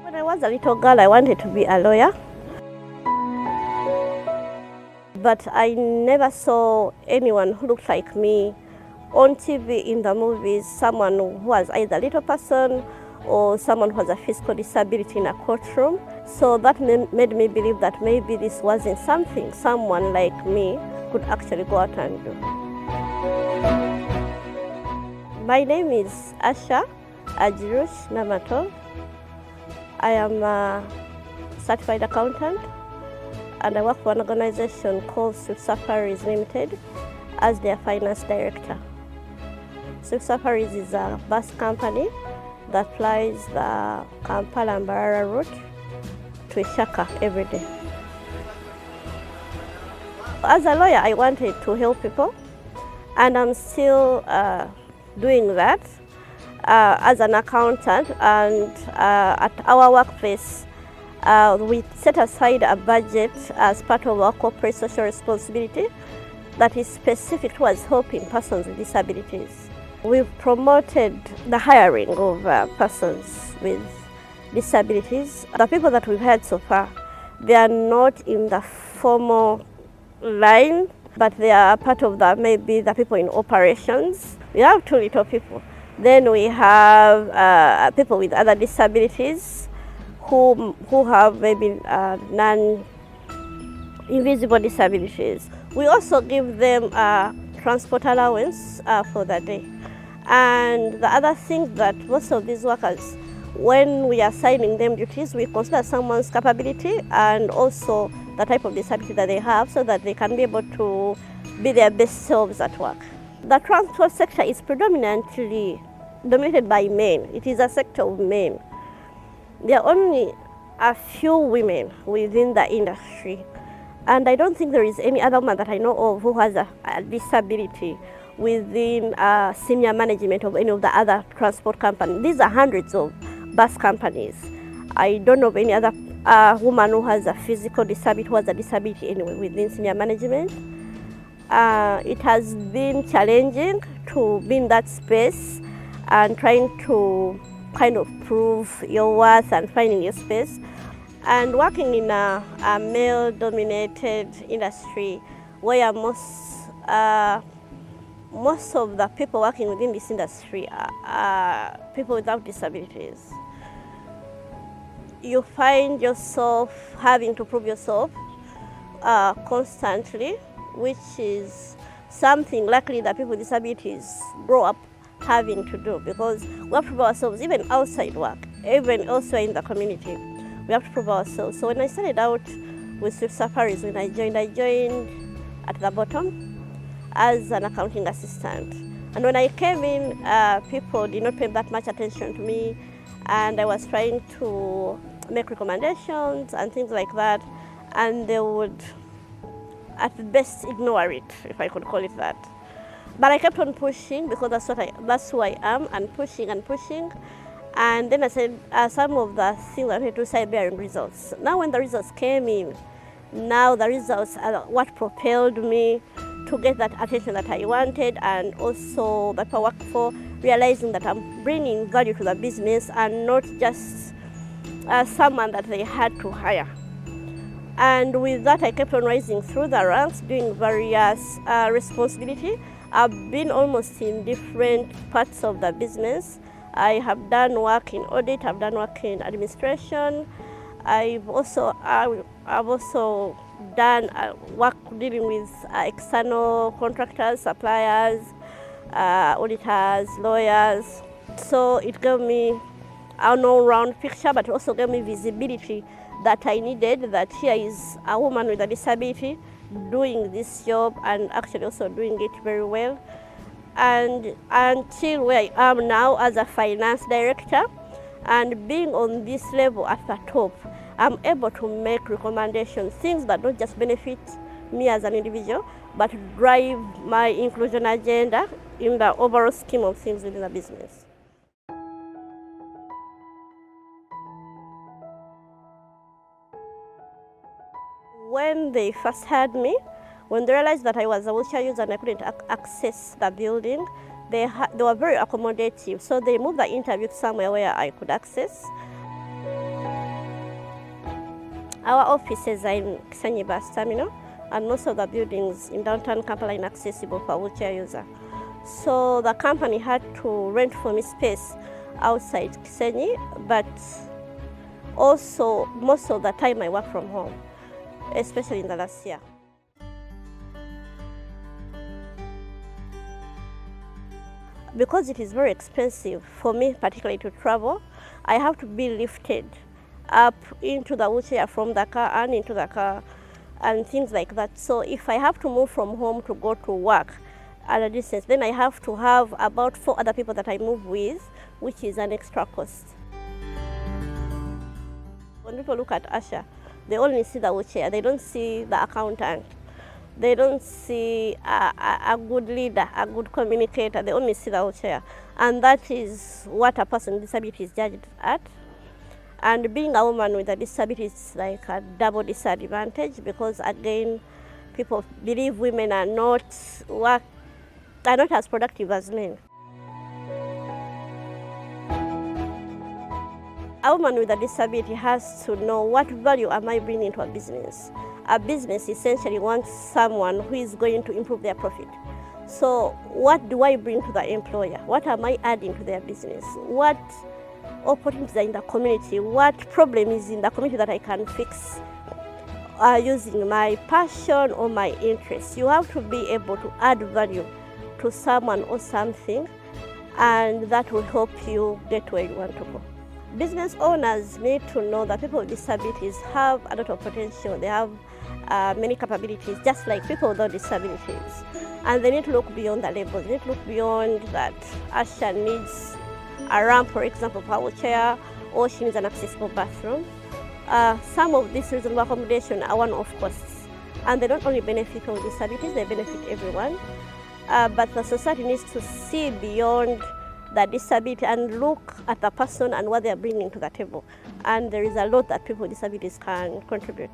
When I was a little girl, I wanted to be a lawyer. But I never saw anyone who looked like me on TV, in the movies, someone who was either a little person or someone who has a physical disability in a courtroom. So that made me believe that maybe this wasn't something someone like me could actually go out and do. My name is Ashar Ajirush Namato. I am a certified accountant, and I work for an organization called Swift Safaris Limited as their finance director. Swift Safaris is a bus company that flies the Kampala and Mbarara route to Ishaka every day. As a lawyer, I wanted to help people, and I'm still doing that. As an accountant, and at our workplace, we set aside a budget as part of our corporate social responsibility that is specific towards helping persons with disabilities. We've promoted the hiring of persons with disabilities. The people that we've had so far, they are not in the formal line, but they are part of maybe the people in operations. We have two little people. Then we have people with other disabilities who have maybe non-invisible disabilities. We also give them transport allowance for the day. And the other thing that most of these workers, when we are assigning them duties, we consider someone's capability and also the type of disability that they have, so that they can be able to be their best selves at work. The transport sector is predominantly dominated by men. It is a sector of men. There are only a few women within the industry, and I don't think there is any other woman that I know of who has a disability within senior management of any of the other transport companies. These are hundreds of bus companies. I don't know of any other woman who has a physical disability, who has a disability anyway within senior management. It has been challenging to be in that space and trying to kind of prove your worth and finding your space. And working in a male-dominated industry where most of the people working within this industry are people without disabilities, you find yourself having to prove yourself constantly, which is something likely that people with disabilities grow up having to do, because we have to prove ourselves even outside work, even elsewhere in the community. We have to prove ourselves. So when I started out with Swift Safaris, when I joined at the bottom as an accounting assistant. And when I came in, people did not pay that much attention to me, and I was trying to make recommendations and things like that, and they would at best ignore it, if I could call it that. But I kept on pushing, because that's who I am, and pushing and pushing. And then I said some of the things I had to say bearing results. Now when the results came in, now the results are what propelled me to get that attention that I wanted, and also that I worked for, realizing that I'm bringing value to the business and not just someone that they had to hire. And with that, I kept on rising through the ranks, doing various responsibility. I've been almost in different parts of the business. I have done work in audit, I've done work in administration. I've also done work dealing with external contractors, suppliers, auditors, lawyers. So it gave me an all-round picture, but it also gave me visibility that I needed, that here is a woman with a disability doing this job and actually also doing it very well. And until where I am now as a finance director, and being on this level at the top, I'm able to make recommendations, things that don't just benefit me as an individual, but drive my inclusion agenda in the overall scheme of things within the business. When they first had me, when they realized that I was a wheelchair user and I couldn't access the building, They were very accommodative, so they moved the interview to somewhere where I could access. Our offices are in Kisenyi Bus Terminal, and most of the buildings in downtown Kampala are inaccessible for wheelchair user. So the company had to rent for me space outside Kisenyi, but also most of the time I work from home, especially in the last year. Because it is very expensive for me, particularly to travel, I have to be lifted up into the wheelchair from the car and into the car and things like that. So if I have to move from home to go to work at a distance, then I have to have about 4 other people that I move with, which is an extra cost. When people look at Ashar, they only see the wheelchair. They don't see the accountant. They don't see a good leader, a good communicator. They only see the wheelchair. And that is what a person with disability is judged at. And being a woman with a disability is like a double disadvantage, because again, people believe women are not as productive as men. A woman with a disability has to know, what value am I bringing to a business? A business essentially wants someone who is going to improve their profit. So what do I bring to the employer? What am I adding to their business? What opportunities are in the community? What problem is in the community that I can fix using my passion or my interest? You have to be able to add value to someone or something, and that will help you get where you want to go. Business owners need to know that people with disabilities have a lot of potential. They have many capabilities, just like people without disabilities. And they need to look beyond the label. They need to look beyond that Ashar needs a ramp, for example, for a wheelchair, or she needs an accessible bathroom. Some of these reasonable accommodation are one-off costs, and they don't only benefit people with disabilities, they benefit everyone. But the society needs to see beyond the disability and look at the person and what they are bringing to the table. And there is a lot that people with disabilities can contribute.